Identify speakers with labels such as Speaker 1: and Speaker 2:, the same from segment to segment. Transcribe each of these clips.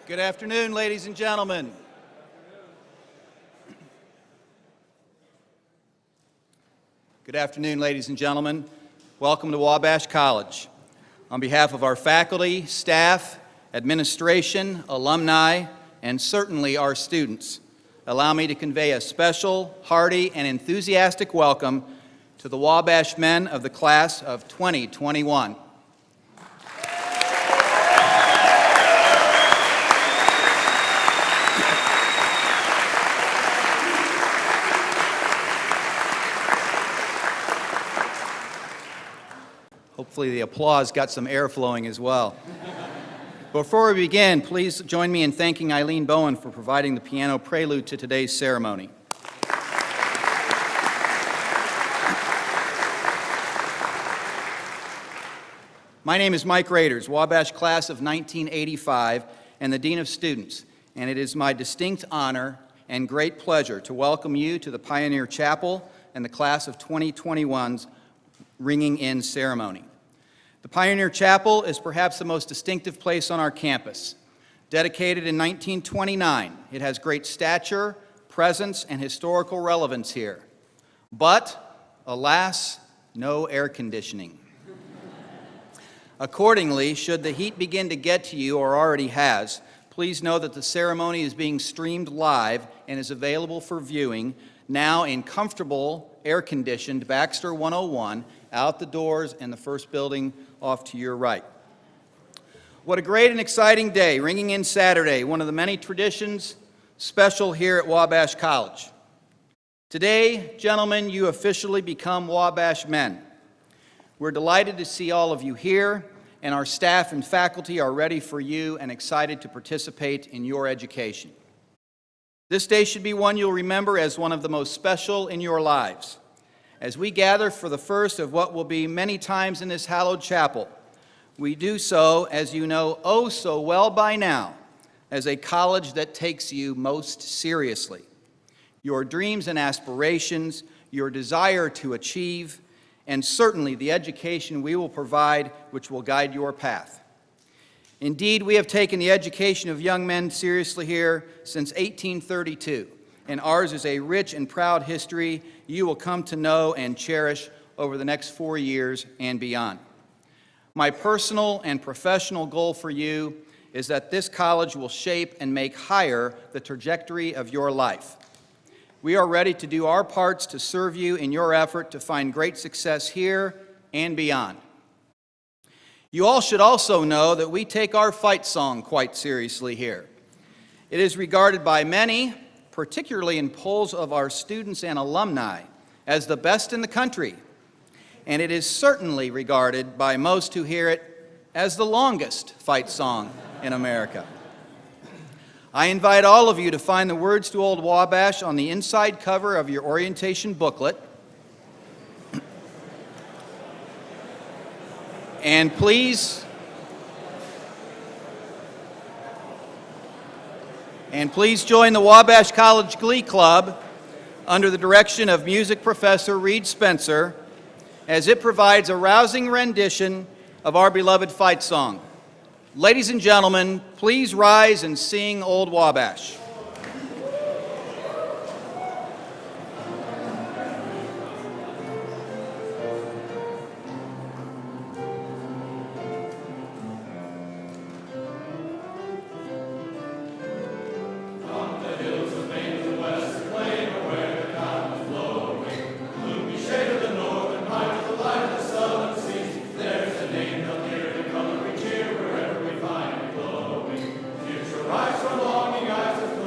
Speaker 1: Good afternoon, ladies and gentlemen. Good afternoon, ladies and gentlemen. Welcome to Wabash College. On behalf of our faculty, staff, administration, alumni, and certainly our students, allow me to convey a special, hearty, and enthusiastic welcome to the Wabash men of the class of 2021. Hopefully the applause got some air flowing as well. Before we begin, please join me in thanking Eileen Bowen for providing the piano prelude to today's ceremony. My name is Mike Raiders, Wabash class of 1985 and the Dean of Students, and it is my distinct honor and great pleasure to welcome you to the Pioneer Chapel and the class of 2021's ringing in ceremony. The Pioneer Chapel is perhaps the most distinctive place on our campus. Dedicated in 1929, it has great stature, presence, and historical relevance here. But, alas, no air conditioning. Accordingly, should the heat begin to get to you, or already has, please know that the ceremony is being streamed live and is available for viewing now in comfortable, air-conditioned Baxter 101 out the doors and the first building off to your right. What a great and exciting day, ringing in Saturday, one of the many traditions special here at Wabash College. Today, gentlemen, you officially become Wabash men. We're delighted to see all of you here, and our staff and faculty are ready for you and excited to participate in your education. This day should be one you'll remember as one of the most special in your lives. As we gather for the first of what will be many times in this hallowed chapel, we do so, as you know oh so well by now, as a college that takes you most seriously. Your dreams and aspirations, your desire to achieve, and certainly the education we will provide which will guide your path. Indeed, we have taken the education of young men seriously here since 1832, and ours is a rich and proud history you will come to know and cherish over the next 4 years and beyond. My personal and professional goal for you is that this college will shape and make higher the trajectory of your life. We are ready to do our parts to serve you in your effort to find great success here and beyond. You all should also know that we take our fight song quite seriously here. It is regarded by many, particularly in polls of our students and alumni, as the best in the country, and it is certainly regarded by most who hear it as the longest fight song in America. I invite all of you to find the words to Old Wabash on the inside cover of your orientation booklet. And please join the Wabash College Glee Club under the direction of music professor Reed Spencer as it provides a rousing rendition of our beloved fight song. Ladies and gentlemen, please rise and sing Old Wabash.
Speaker 2: Rise from longing eyes of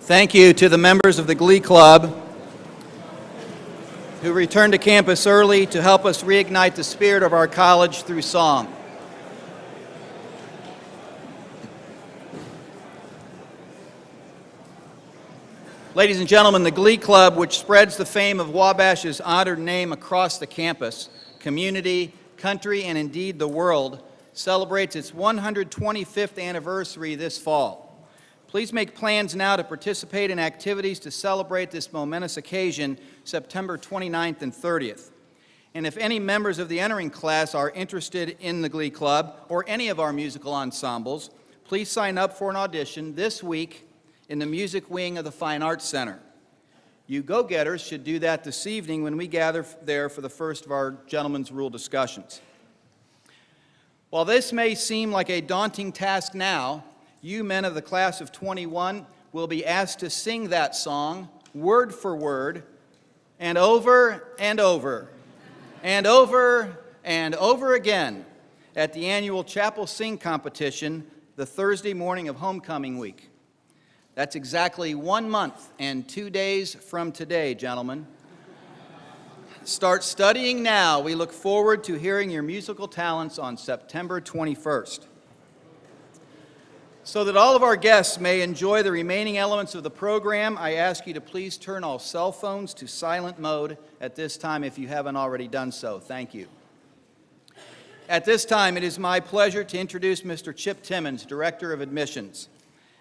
Speaker 1: Thank you to the members of the Glee Club who returned to campus early to help us reignite the spirit of our college through song. Ladies and gentlemen, the Glee Club, which spreads the fame of Wabash's honored name across the campus, community, country, and indeed the world, celebrates its 125th anniversary this fall. Please make plans now to participate in activities to celebrate this momentous occasion, September 29th and 30th. And if any members of the entering class are interested in the Glee Club or any of our musical ensembles, please sign up for an audition this week in the music wing of the Fine Arts Center. You go-getters should do that this evening when we gather there for the first of our Gentlemen's Rule discussions. While this may seem like a daunting task now, you men of the class of 21 will be asked to sing that song word for word and over and over and over and over again at the annual chapel sing competition the Thursday morning of homecoming week. That's exactly 1 month and 2 days from today, gentlemen. Start studying now. We look forward to hearing your musical talents on September 21st. So that all of our guests may enjoy the remaining elements of the program, I ask you to please turn all cell phones to silent mode at this time if you haven't already done so. Thank you. At this time, it is my pleasure to introduce Mr. Chip Timmons, Director of Admissions.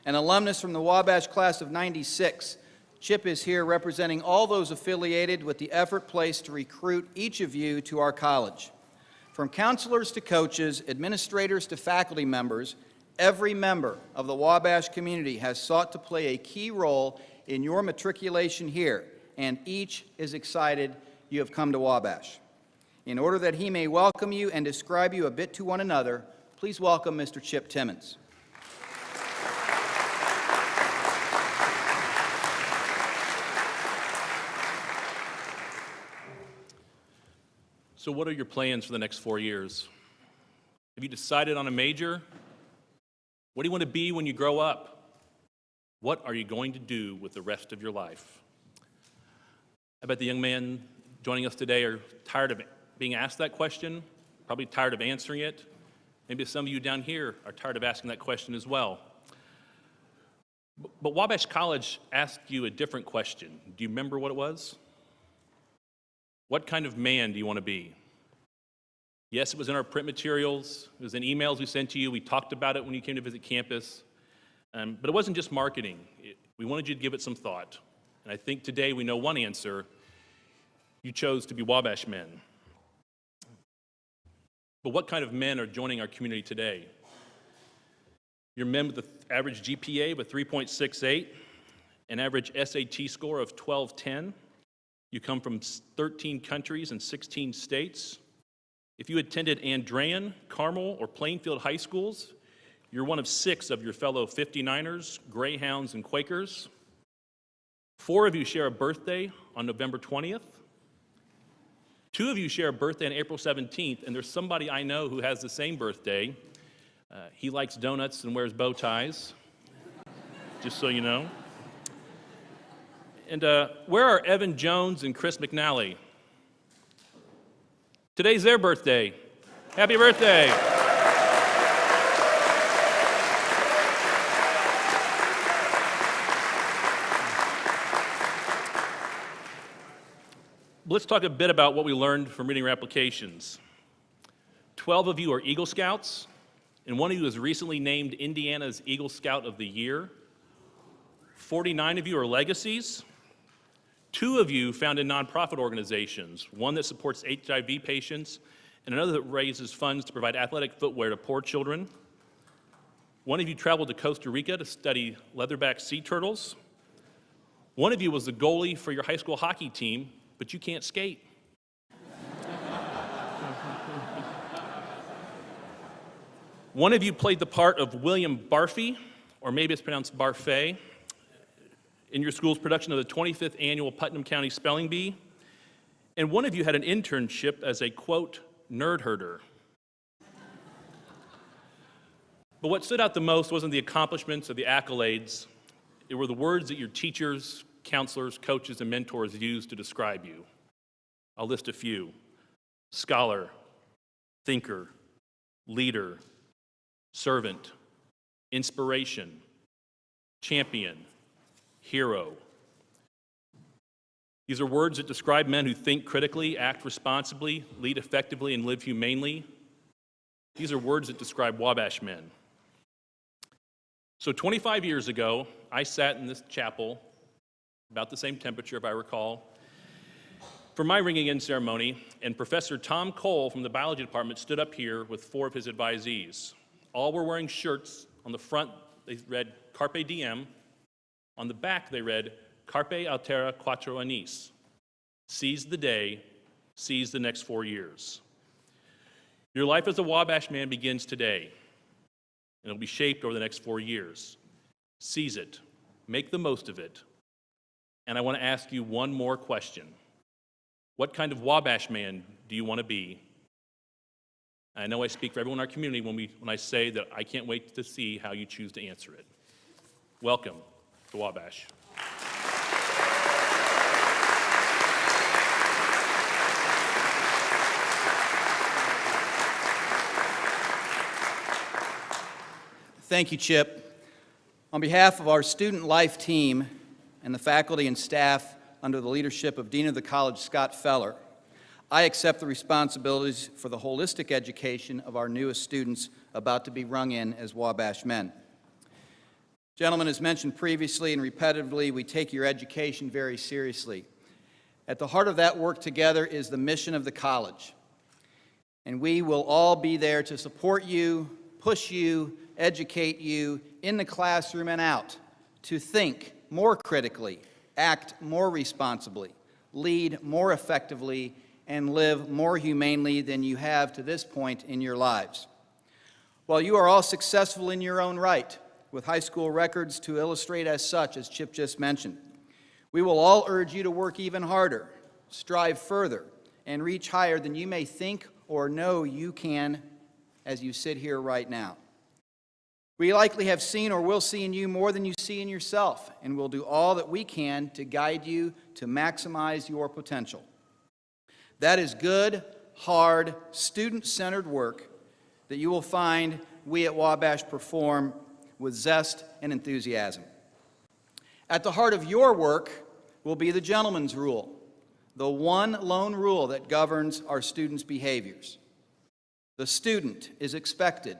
Speaker 1: An alumnus from the Wabash class of '96, Chip is here representing all those affiliated with the effort placed to recruit each of you to our college. From counselors to coaches, administrators to faculty members, every member of the Wabash community has sought to play a key role in your matriculation here, and each is excited you have come to Wabash. In order that he may welcome you and describe you a bit to one another, please welcome Mr. Chip Timmons.
Speaker 2: So what are your plans for the next 4 years? Have you decided on a major? What do you want to be when you grow up? What are you going to do with the rest of your life? I bet the young men joining us today are tired of being asked that question, probably tired of answering it. Maybe some of you down here are tired of asking that question as well. But Wabash College asked you a different question. Do you remember what it was? What kind of man do you want to be? Yes, it was in our print materials. It was in emails we sent to you. We talked about it when you came to visit campus. But it wasn't just marketing. We wanted you to give it some thought. And I think today we know one answer. You chose to be Wabash men. But what kind of men are joining our community today? You're men with an average GPA of 3.68, an average SAT score of 1210. You come from 13 countries and 16 states. If you attended Andrean, Carmel, or Plainfield high schools, you're one of 6 of your fellow 59ers, Greyhounds, and Quakers. 4 of you share a birthday on November 20th. 2 of you share a birthday on April 17th, and there's somebody I know who has the same birthday. He likes donuts and wears bow ties, just so you know. And where are Evan Jones and Chris McNally? Today's their birthday. Happy birthday. Let's talk a bit about what we learned from reading your applications. 12 of you are Eagle Scouts, and one of you was recently named Indiana's Eagle Scout of the Year. 49 of you are Legacies. 2 of you founded nonprofit organizations, one that supports HIV patients and another that raises funds to provide athletic footwear to poor children. 1 of you traveled to Costa Rica to study leatherback sea turtles. 1 of you was the goalie for your high school hockey team, but you can't skate. 1 of you played the part of William Barfy, or maybe it's pronounced Barfay, in your school's production of the 25th annual Putnam County Spelling Bee. And 1 of you had an internship as a, quote, nerd herder. But what stood out the most wasn't the accomplishments or the accolades. It were the words that your teachers, counselors, coaches, and mentors used to describe you. I'll list a few: scholar, thinker, leader, servant, inspiration, champion, hero. These are words that describe men who think critically, act responsibly, lead effectively, and live humanely. These are words that describe Wabash men. So 25 years ago, I sat in this chapel, about the same temperature if I recall, for my ringing in ceremony, and Professor Tom Cole from the biology department stood up here with 4 of his advisees. All were wearing shirts. On the front, they read Carpe Diem. On the back, they read Carpe Altera Quattro Annis. Seize the day, seize the next 4 years. Your life as a Wabash man begins today, and it'll be shaped over the next 4 years. Seize it, make the most of it. And I want to ask you one more question. What kind of Wabash man do you want to be? I know I speak for everyone in our community when I say that I can't wait to see how you choose to answer it. Welcome to Wabash.
Speaker 1: Thank you, Chip. On behalf of our student life team and the faculty and staff under the leadership of Dean of the College, Scott Feller, I accept the responsibilities for the holistic education of our newest students about to be rung in as Wabash men. Gentlemen, as mentioned previously and repetitively, we take your education very seriously. At the heart of that work together is the mission of the college. And we will all be there to support you, push you, educate you in the classroom and out, to think more critically, act more responsibly, lead more effectively, and live more humanely than you have to this point in your lives. While you are all successful in your own right, with high school records to illustrate as such, as Chip just mentioned, we will all urge you to work even harder, strive further, and reach higher than you may think or know you can as you sit here right now. We likely have seen or will see in you more than you see in yourself, and we'll do all that we can to guide you to maximize your potential. That is good, hard, student-centered work that you will find we at Wabash perform with zest and enthusiasm. At the heart of your work will be the gentleman's rule, the one lone rule that governs our students' behaviors. The student is expected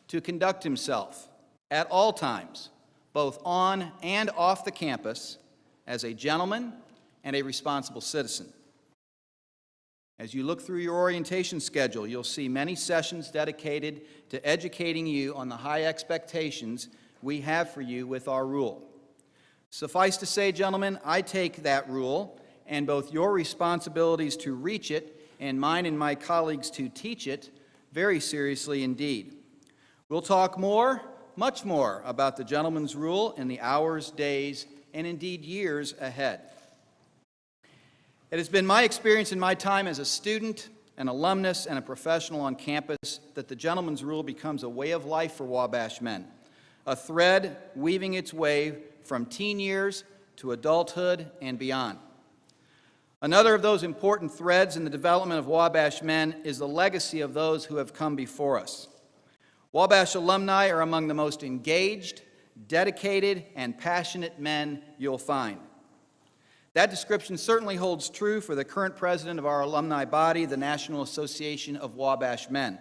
Speaker 1: to conduct himself at all times, both on and off the campus, as a gentleman and a responsible citizen. As you look through your orientation schedule, you'll see many sessions dedicated to educating you on the high expectations we have for you with our rule. Suffice to say, gentlemen, I take that rule and both your responsibilities to reach it and mine and my colleagues to teach it very seriously indeed. We'll talk more, much more, about the gentleman's rule in the hours, days, and indeed years ahead. It has been my experience in my time as a student, an alumnus, and a professional on campus that the gentleman's rule becomes a way of life for Wabash men, a thread weaving its way from teen years to adulthood and beyond. Another of those important threads in the development of Wabash men is the legacy of those who have come before us. Wabash alumni are among the most engaged, dedicated, and passionate men you'll find. That description certainly holds true for the current president of our alumni body, the National Association of Wabash Men.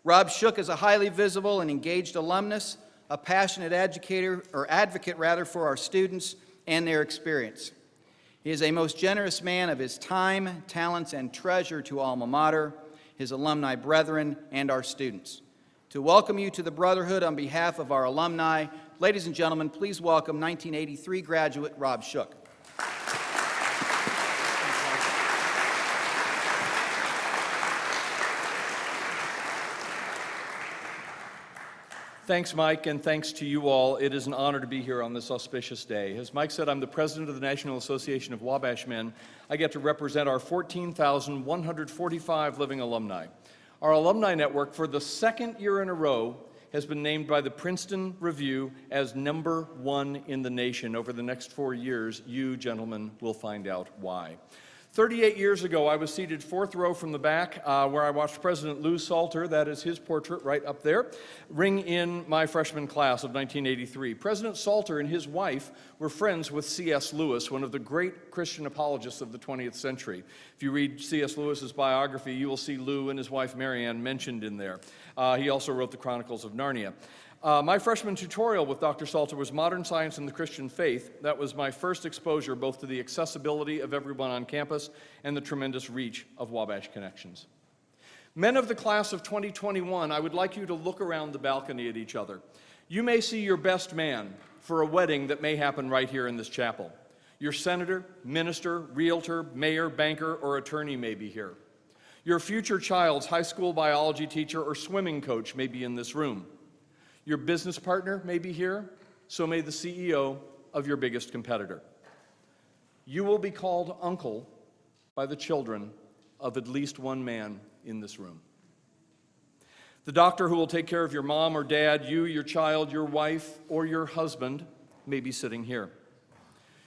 Speaker 1: Rob Shook is a highly visible and engaged alumnus, a passionate advocate for our students and their experience. He is a most generous man of his time, talents, and treasure to Alma Mater, his alumni brethren, and our students. To welcome you to the Brotherhood on behalf of our alumni, ladies and gentlemen, please welcome 1983 graduate Rob Shook.
Speaker 3: Thanks, Mike, and thanks to you all. It is an honor to be here on this auspicious day. As Mike said, I'm the president of the National Association of Wabash Men. I get to represent our 14,145 living alumni. Our alumni network, for the second year in a row, has been named by the Princeton Review as #1 in the nation. Over the next 4 years, you gentlemen will find out why. 38 years ago, I was seated 4th row from the back where I watched President Lou Salter, that is his portrait right up there, ring in my freshman class of 1983. President Salter and his wife were friends with C.S. Lewis, one of the great Christian apologists of the 20th century. If you read C.S. Lewis's biography, you will see Lou and his wife Marianne mentioned in there. He also wrote the Chronicles of Narnia. My freshman tutorial with Dr. Salter was Modern Science and the Christian Faith. That was my first exposure both to the accessibility of everyone on campus and the tremendous reach of Wabash Connections. Men of the class of 2021, I would like you to look around the balcony at each other. You may see your best man for a wedding that may happen right here in this chapel. Your senator, minister, realtor, mayor, banker, or attorney may be here. Your future child's high school biology teacher or swimming coach may be in this room. Your business partner may be here, so may the CEO of your biggest competitor. You will be called uncle by the children of at least one man in this room. The doctor who will take care of your mom or dad, you, your child, your wife, or your husband may be sitting here.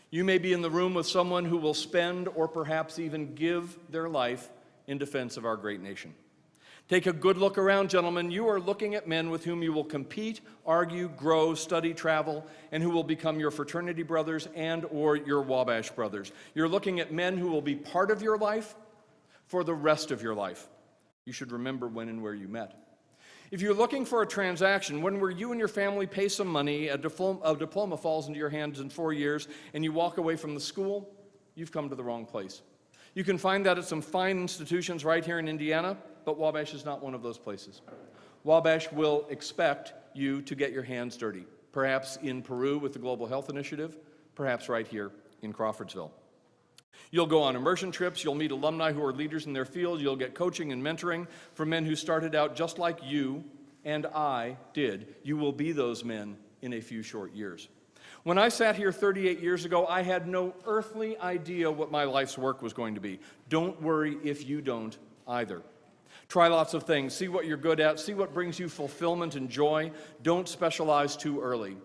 Speaker 3: You may be in the room with someone who will spend or perhaps even give their life in defense of our great nation. Take a good look around, gentlemen. You are looking at men with whom you will compete, argue, grow, study, travel, and who will become your fraternity brothers and or your Wabash brothers. You're looking at men who will be part of your life for the rest of your life. You should remember when and where you met. If you're looking for a transaction, when where you and your family pay some money, a diploma falls into your hands in 4 years, and you walk away from the school, you've come to the wrong place. You can find that at some fine institutions right here in Indiana, but Wabash is not one of those places. Wabash will expect you to get your hands dirty, perhaps in Peru with the Global Health Initiative, perhaps right here in Crawfordsville. You'll go on immersion trips, you'll meet alumni who are leaders in their field, you'll get coaching and mentoring from men who started out just like you and I did. You will be those men in a few short years. When I sat here 38 years ago, I had no earthly idea what my life's work was going to be. Don't worry if you don't either. Try lots of things. See what you're good at. See what brings you fulfillment and joy. Don't specialize too early.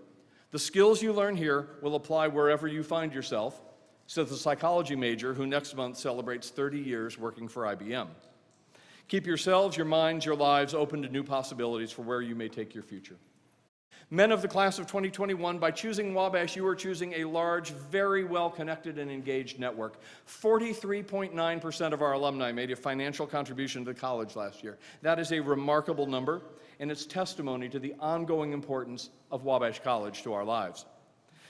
Speaker 3: The skills you learn here will apply wherever you find yourself, says the psychology major who next month celebrates 30 years working for IBM. Keep yourselves, your minds, your lives open to new possibilities for where you may take your future. Men of the class of 2021, by choosing Wabash, you are choosing a large, very well-connected and engaged network. 43.9% of our alumni made a financial contribution to the college last year. That is a remarkable number, and it's testimony to the ongoing importance of Wabash College to our lives.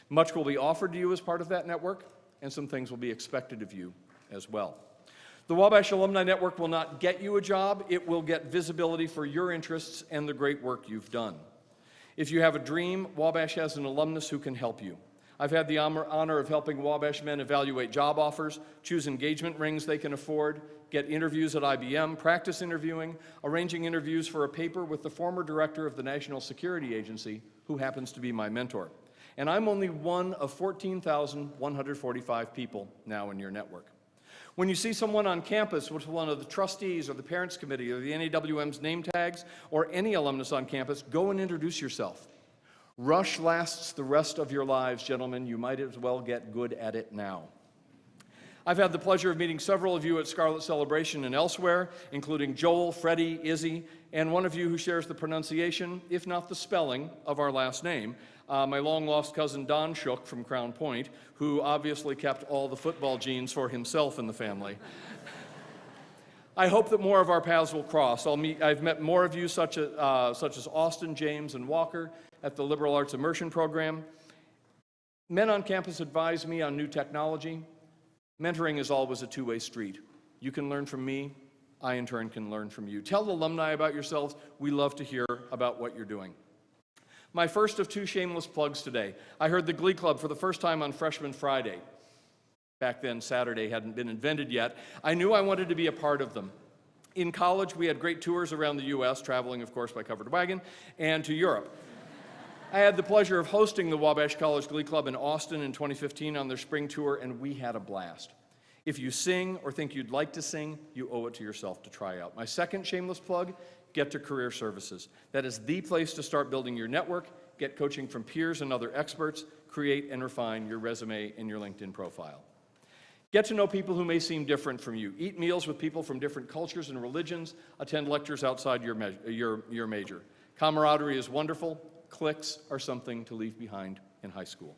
Speaker 3: Much will be offered to you as part of that network, and some things will be expected of you as well. The Wabash Alumni Network will not get you a job. It will get visibility for your interests and the great work you've done. If you have a dream, Wabash has an alumnus who can help you. I've had the honor of helping Wabash men evaluate job offers, choose engagement rings they can afford, get interviews at IBM, practice interviewing, arranging interviews for a paper with the former director of the National Security Agency, who happens to be my mentor. And I'm only one of 14,145 people now in your network. When you see someone on campus with one of the trustees or the parents committee or the NAWM's name tags or any alumnus on campus, go and introduce yourself. Rush lasts the rest of your lives, gentlemen. You might as well get good at it now. I've had the pleasure of meeting several of you at Scarlet Celebration and elsewhere, including Joel, Freddie, Izzy, and one of you who shares the pronunciation, if not the spelling, of our last name, my long-lost cousin Don Shook from Crown Point, who obviously kept all the football genes for himself in the family. I hope that more of our paths will cross. I've met more of you, such as Austin, James, and Walker at the Liberal Arts Immersion Program. Men on campus advise me on new technology. Mentoring is always a two-way street. You can learn from me. I, in turn, can learn from you. Tell alumni about yourselves. We love to hear about what you're doing. My first of two shameless plugs today. I heard the Glee Club for the first time on Freshman Friday. Back then, Saturday hadn't been invented yet. I knew I wanted to be a part of them. In college, we had great tours around the U.S., traveling, of course, by covered wagon, and to Europe. I had the pleasure of hosting the Wabash College Glee Club in Austin in 2015 on their spring tour, and we had a blast. If you sing or think you'd like to sing, you owe it to yourself to try out. My second shameless plug, get to Career Services. That is the place to start building your network, get coaching from peers and other experts, create and refine your resume and your LinkedIn profile. Get to know people who may seem different from you. Eat meals with people from different cultures and religions. Attend lectures outside your major. Camaraderie is wonderful. Cliques are something to leave behind in high school.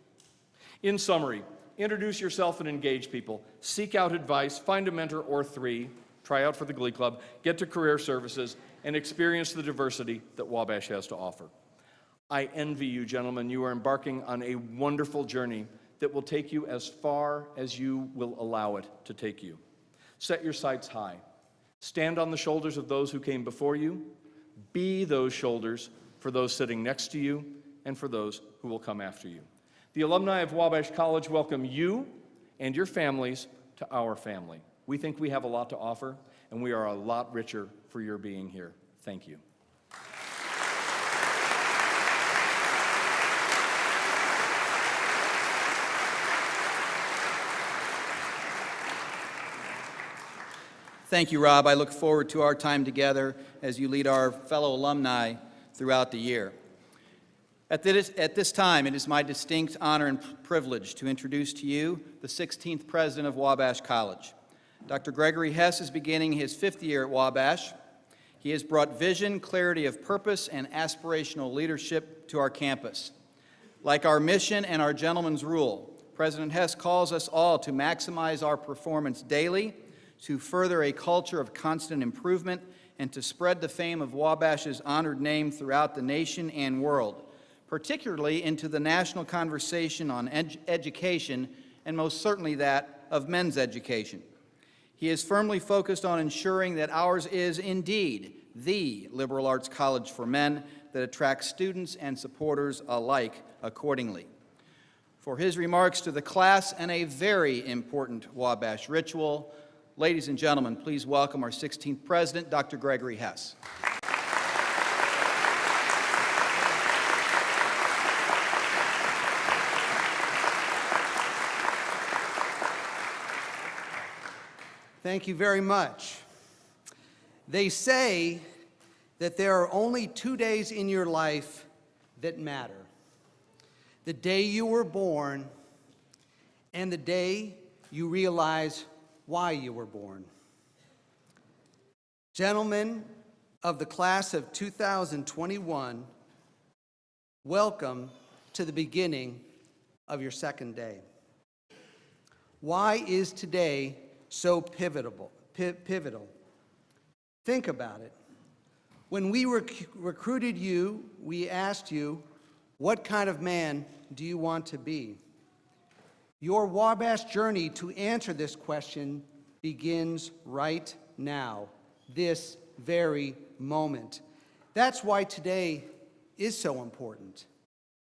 Speaker 3: In summary, introduce yourself and engage people. Seek out advice, find a mentor or three, try out for the Glee Club, get to Career Services, and experience the diversity that Wabash has to offer. I envy you, gentlemen. You are embarking on a wonderful journey that will take you as far as you will allow it to take you. Set your sights high. Stand on the shoulders of those who came before you. Be those shoulders for those sitting next to you and for those who will come after you. The alumni of Wabash College welcome you and your families to our family. We think we have a lot to offer, and we are a lot richer for your being here. Thank you.
Speaker 1: Thank you, Rob. I look forward to our time together as you lead our fellow alumni throughout the year. At this time, it is my distinct honor and privilege to introduce to you the 16th President of Wabash College. Dr. Gregory Hess is beginning his 5th year at Wabash. He has brought vision, clarity of purpose, and aspirational leadership to our campus. Like our mission and our gentleman's rule, President Hess calls us all to maximize our performance daily, to further a culture of constant improvement, and to spread the fame of Wabash's honored name throughout the nation and world, particularly into the national conversation on education, and most certainly that of men's education. He is firmly focused on ensuring that ours is indeed the liberal arts college for men that attracts students and supporters alike accordingly. For his remarks to the class and a very important Wabash ritual, ladies and gentlemen, please welcome our 16th President, Dr. Gregory Hess.
Speaker 4: Thank you very much. They say that there are only 2 days in your life that matter: the day you were born and the day you realize why you were born. Gentlemen of the class of 2021, welcome to the beginning of your second day. Why is today so pivotal? Think about it. When we recruited you, we asked you, what kind of man do you want to be? Your Wabash journey to answer this question begins right now, this very moment. That's why today is so important.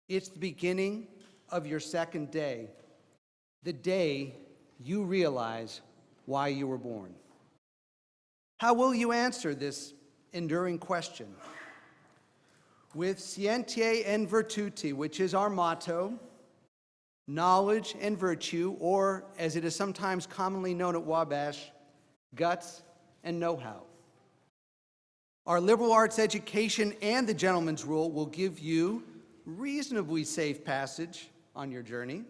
Speaker 4: It's the beginning of your second day, the day you realize why you were born. How will you answer this enduring question? With scientia and virtute, which is our motto, knowledge and virtue, or as it is sometimes commonly known at Wabash, guts and know-how. Our liberal arts education and the gentleman's rule will give you reasonably safe passage on your journey.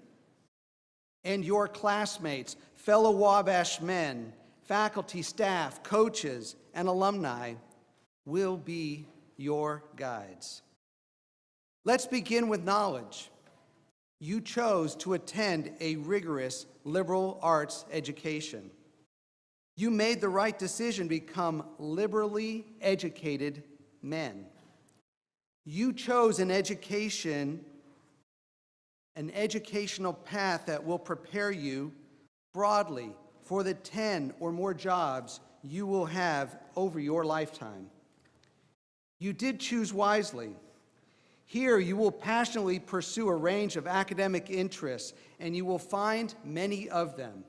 Speaker 4: And your classmates, fellow Wabash men, faculty, staff, coaches, and alumni will be your guides. Let's begin with knowledge. You chose to attend a rigorous liberal arts education. You made the right decision to become liberally educated men. You chose an educational path that will prepare you broadly for the 10 or more jobs you will have over your lifetime. You did choose wisely. Here, you will passionately pursue a range of academic interests, and you will find many of them.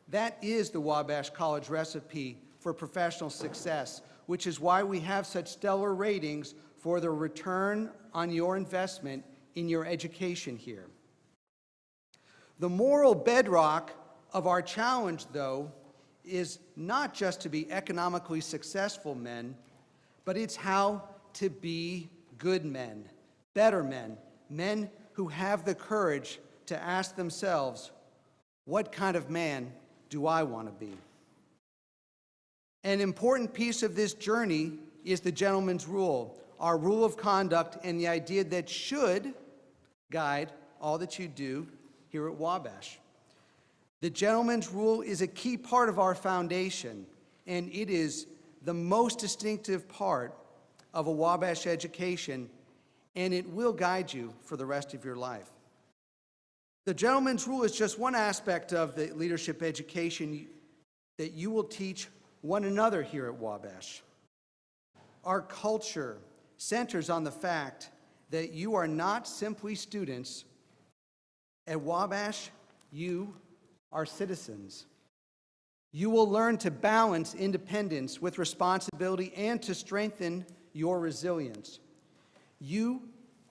Speaker 4: That is the Wabash College recipe for professional success, which is why we have such stellar ratings for the return on your investment in your education here. The moral bedrock of our challenge, though, is not just to be economically successful men, but it's how to be good men, better men, men who have the courage to ask themselves, what kind of man do I want to be? An important piece of this journey is the gentleman's rule, our rule of conduct, and the idea that should guide all that you do here at Wabash. The gentleman's rule is a key part of our foundation, and it is the most distinctive part of a Wabash education, and it will guide you for the rest of your life. The gentleman's rule is just one aspect of the leadership education that you will teach one another here at Wabash. Our culture centers on the fact that you are not simply students. At Wabash, you are citizens. You will learn to balance independence with responsibility and to strengthen your resilience. You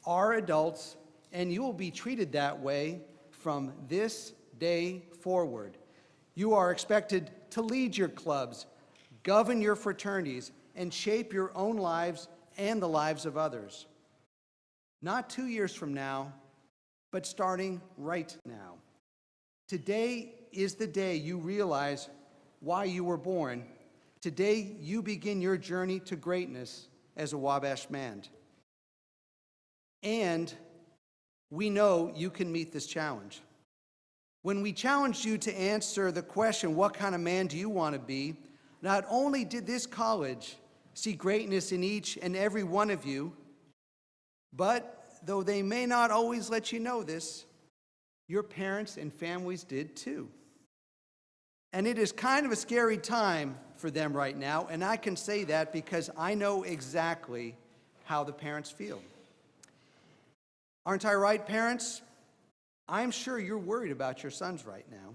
Speaker 4: are adults, and you will be treated that way from this day forward. You are expected to lead your clubs, govern your fraternities, and shape your own lives and the lives of others. Not 2 years from now, but starting right now. Today is the day you realize why you were born. Today you begin your journey to greatness as a Wabash man. And we know you can meet this challenge. When we challenged you to answer the question, what kind of man do you want to be, not only did this college see greatness in each and every one of you, but though they may not always let you know this, your parents and families did too. And it is kind of a scary time for them right now, and I can say that because I know exactly how the parents feel. Aren't I right, parents? I'm sure you're worried about your sons right now,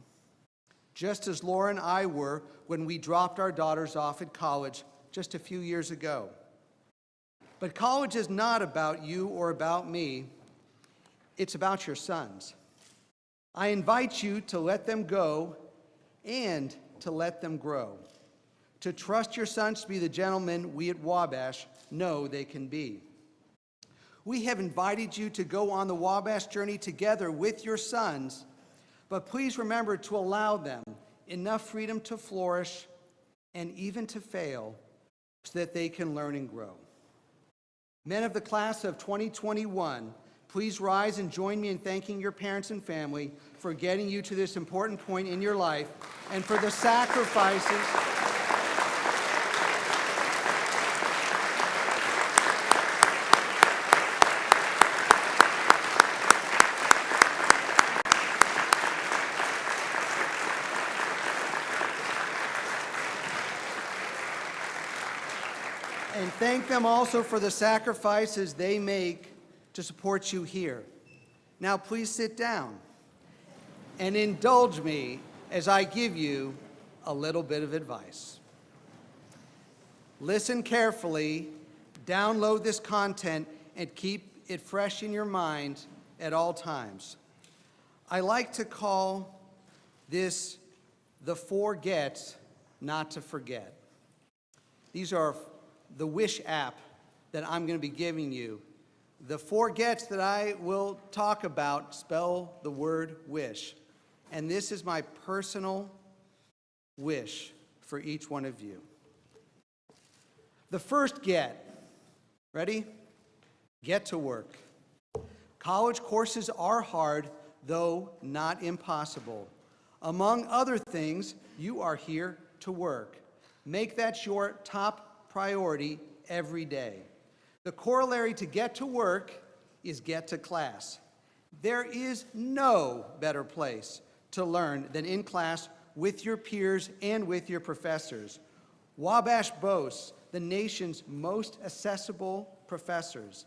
Speaker 4: just as Laura and I were when we dropped our daughters off at college just a few years ago. But college is not about you or about me. It's about your sons. I invite you to let them go and to let them grow, to trust your sons to be the gentlemen we at Wabash know they can be. We have invited you to go on the Wabash journey together with your sons, but please remember to allow them enough freedom to flourish and even to fail so that they can learn and grow. Men of the class of 2021, please rise and join me in thanking your parents and family for getting you to this important point in your life and for the sacrifices and thank them also for the sacrifices they make to support you here. Now please sit down and indulge me as I give you a little bit of advice. Listen carefully, download this content, and keep it fresh in your mind at all times. I like to call this the 4 gets not to forget. These are the Wish app that I'm going to be giving you. The 4 gets that I will talk about spell the word wish. And this is my personal wish for each one of you. The first get, ready? Get to work. College courses are hard, though not impossible. Among other things, you are here to work. Make that your top priority every day. The corollary to get to work is get to class. There is no better place to learn than in class with your peers and with your professors. Wabash boasts the nation's most accessible professors.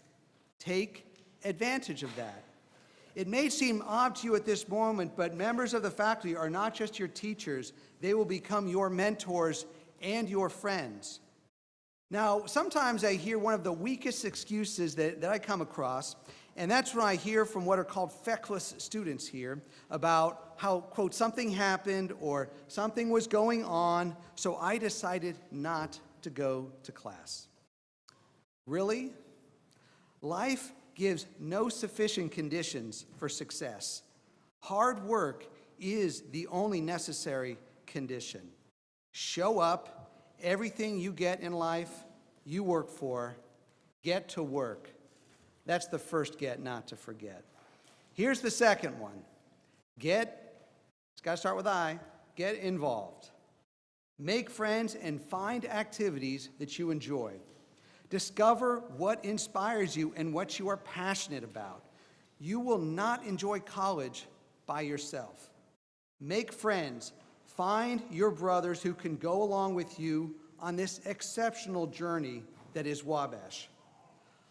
Speaker 4: Take advantage of that. It may seem odd to you at this moment, but members of the faculty are not just your teachers. They will become your mentors and your friends. Now, sometimes I hear one of the weakest excuses that I come across, and that's when I hear from what are called feckless students here about how, quote, something happened or something was going on, so I decided not to go to class. Really? Life gives no sufficient conditions for success. Hard work is the only necessary condition. Show up. Everything you get in life, you work for. Get to work. That's the first get, not to forget. Here's the second one. It's got to start with I, get involved. Make friends and find activities that you enjoy. Discover what inspires you and what you are passionate about. You will not enjoy college by yourself. Make friends. Find your brothers who can go along with you on this exceptional journey that is Wabash.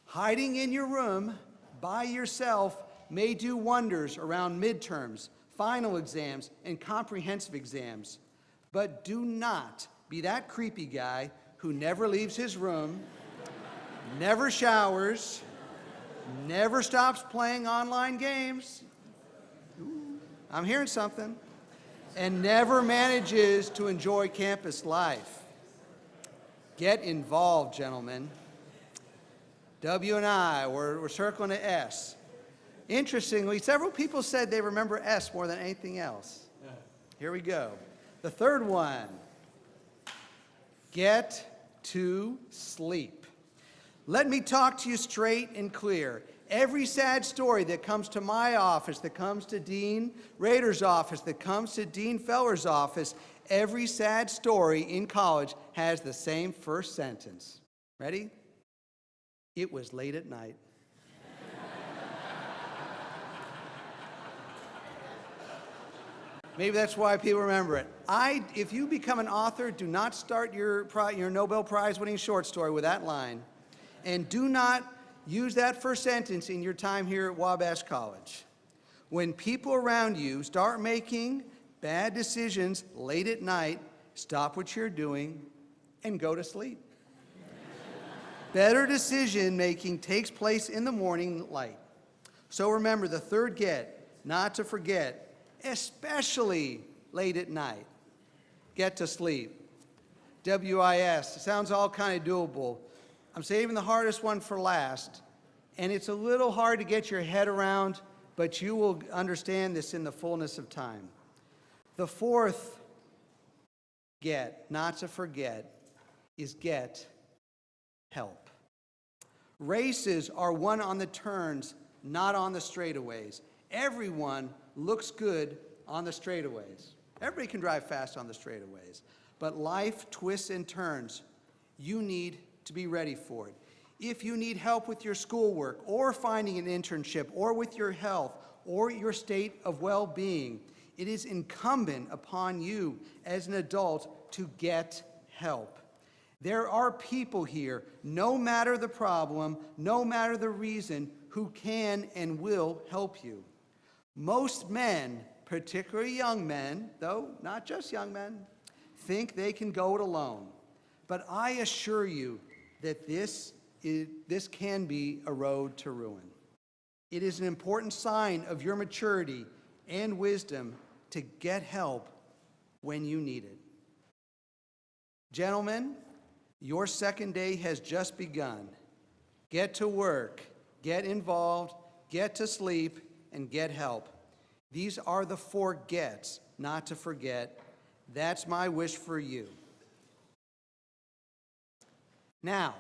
Speaker 4: Hiding in your room by yourself may do wonders around midterms, final exams, and comprehensive exams. But do not be that creepy guy who never leaves his room, never showers, never stops playing online games. Ooh, I'm hearing something. And never manages to enjoy campus life. Get involved, gentlemen. W and I, we're circling to S. Interestingly, several people said they remember S more than anything else. Here we go. The third one. Get to sleep. Let me talk to you straight and clear. Every sad story that comes to my office, that comes to Dean Rader's office, that comes to Dean Feller's office, every sad story in college has the same first sentence. Ready? It was late at night. Maybe that's why people remember it. If you become an author, do not start your Nobel Prize winning short story with that line. And do not use that first sentence in your time here at Wabash College. When people around you start making bad decisions late at night, stop what you're doing and go to sleep. Better decision making takes place in the morning light. So remember the third get, not to forget, especially late at night. Get to sleep. WIS, sounds all kind of doable. I'm saving the hardest one for last, and it's a little hard to get your head around, but you will understand this in the fullness of time. The fourth get, not to forget, is get help. Races are won on the turns, not on the straightaways. Everyone looks good on the straightaways. Everybody can drive fast on the straightaways, but life twists and turns. You need to be ready for it. If you need help with your schoolwork or finding an internship or with your health or your state of well-being, it is incumbent upon you as an adult to get help. There are people here, no matter the problem, no matter the reason, who can and will help you. Most men, particularly young men, though not just young men, think they can go it alone. But I assure you that this can be a road to ruin. It is an important sign of your maturity and wisdom to get help when you need it. Gentlemen, your second day has just begun. Get to work, get involved, get to sleep, and get help. These are the 4 gets, not to forget. That's my wish for you. Now,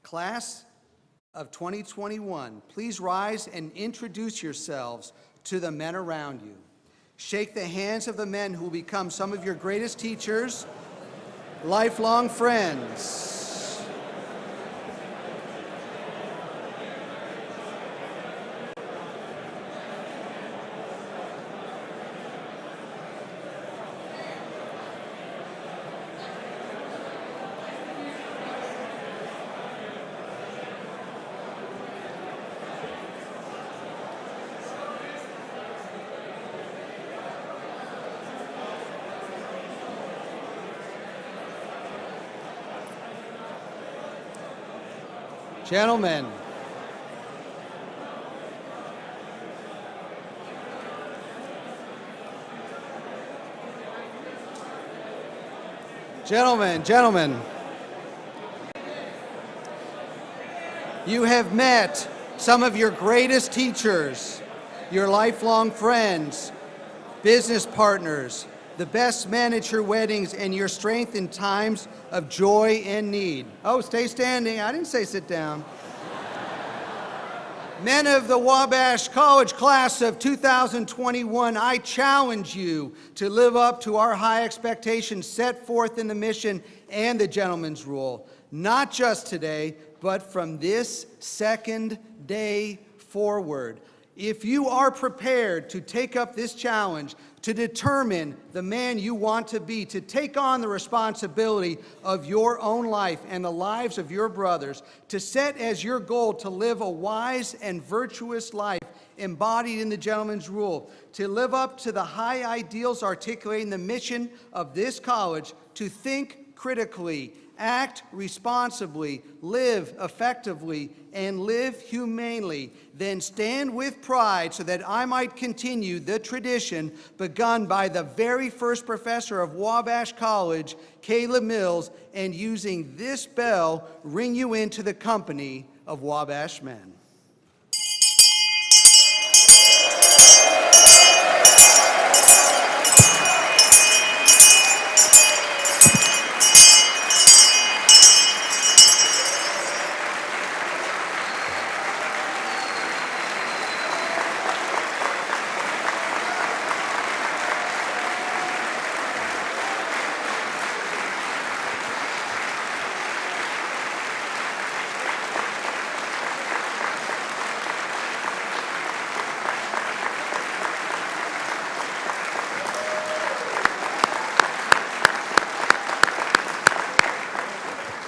Speaker 4: class of 2021, please rise and introduce yourselves to the men around you. Shake the hands of the men who will become some of your greatest teachers, lifelong friends. Gentlemen. Gentlemen. You have met some of your greatest teachers, your lifelong friends, business partners, the best men at your weddings, and your strength in times of joy and need. Oh, stay standing. I didn't say sit down. Men of the Wabash College class of 2021, I challenge you to live up to our high expectations set forth in the mission and the gentleman's rule, not just today, but from this second day forward. If you are prepared to take up this challenge, to determine the man you want to be, to take on the responsibility of your own life and the lives of your brothers, to set as your goal to live a wise and virtuous life embodied in the gentleman's rule, to live up to the high ideals articulating the mission of this college, to think critically, act responsibly, live effectively, and live humanely, then stand with pride so that I might continue the tradition begun by the very first professor of Wabash College, Caleb Mills, and using this bell, ring you into the company of Wabash men.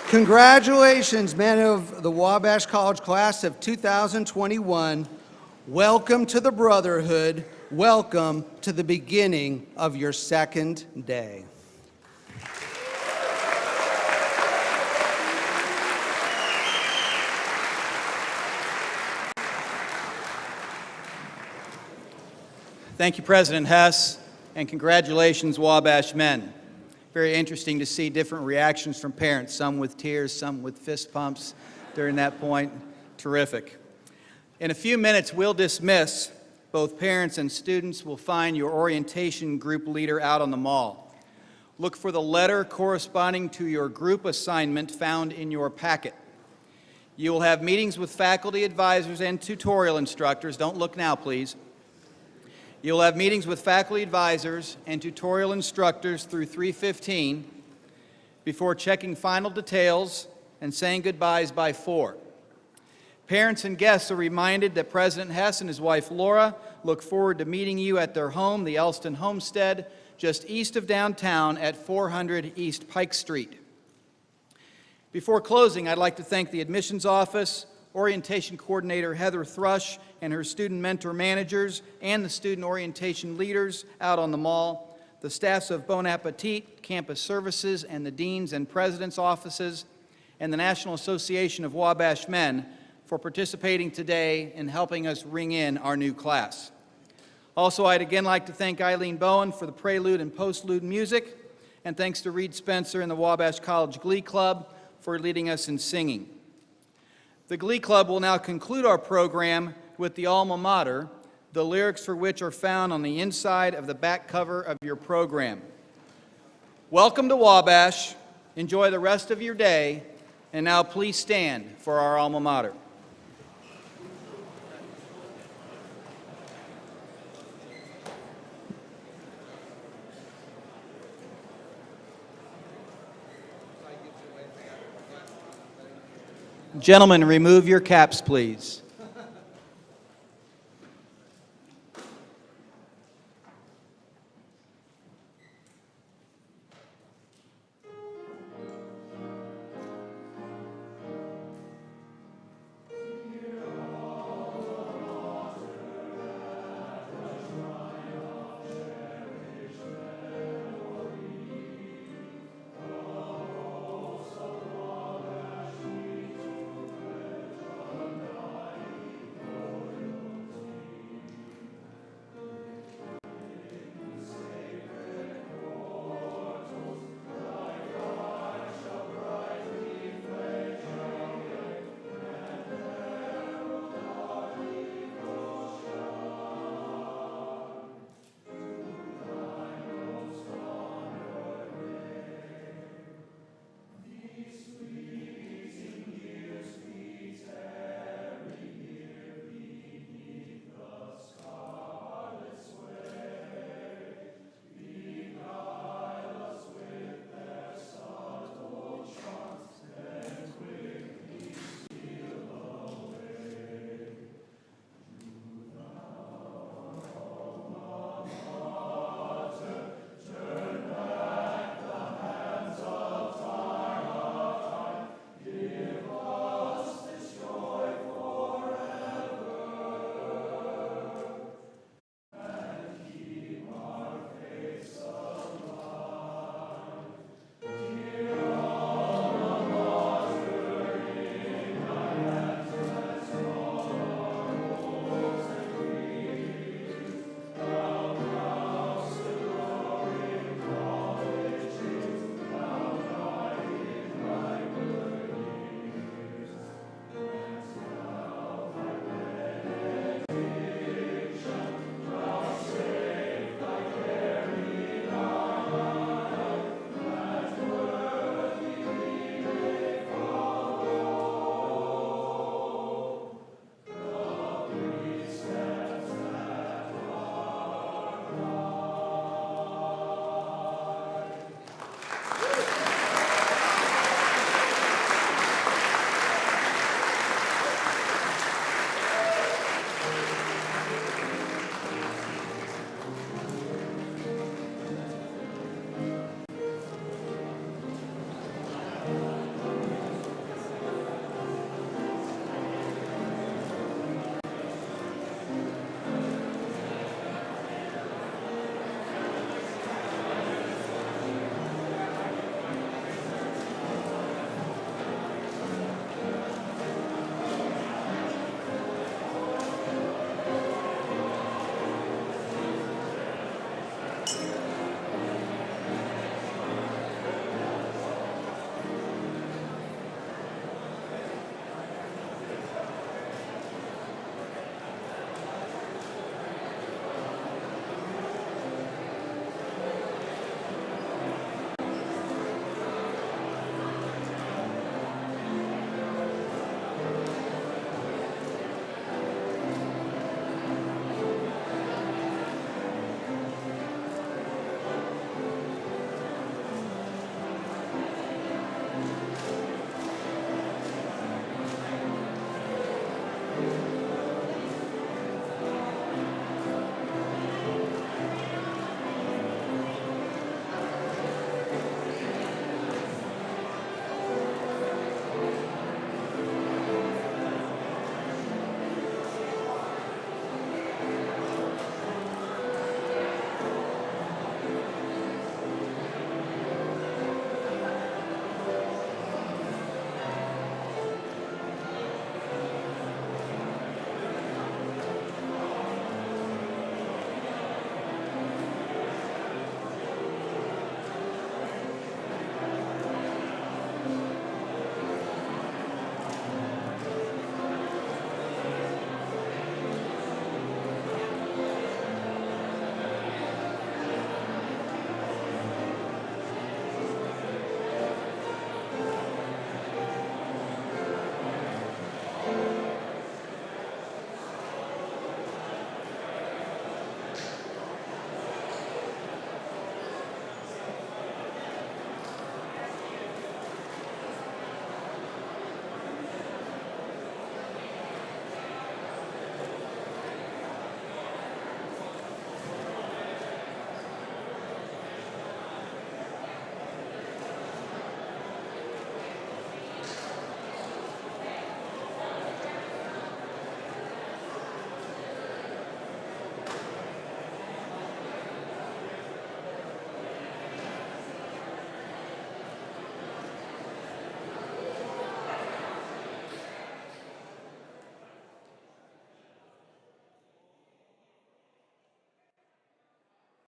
Speaker 4: Congratulations, men of the Wabash College class of 2021. Welcome to the brotherhood. Welcome to the beginning of your second day.
Speaker 1: Thank you, President Hess, and congratulations, Wabash men. Very interesting to see different reactions from parents, some with tears, some with fist pumps during that point. Terrific. In a few minutes, we'll dismiss. Both parents and students will find your orientation group leader out on the mall. Look for the letter corresponding to your group assignment found in your packet. You will have meetings with faculty advisors and tutorial instructors. Don't look now, please. You'll have meetings with faculty advisors and tutorial instructors through 3:15 before checking final details and saying goodbyes by 4. Parents and guests are reminded that President Hess and his wife Laura look forward to meeting you at their home, the Elston Homestead, just east of downtown at 400 East Pike Street. Before closing, I'd like to thank the admissions office, orientation coordinator Heather Thrush and her student mentor managers, and the student orientation leaders out on the mall, the staffs of Bon Appetit, Campus Services, and the deans and president's offices, and the National Association of Wabash Men for participating today and helping us ring in our new class. Also, I'd again like to thank Eileen Bowen for the prelude and postlude music, and thanks to Reed Spencer and the Wabash College Glee Club for leading us in singing. The Glee Club will now conclude our program with the Alma Mater, the lyrics for which are found on the inside of the back cover of your program. Welcome to Wabash. Enjoy the rest of your day. And now please stand for our Alma Mater. Gentlemen, remove your caps, please.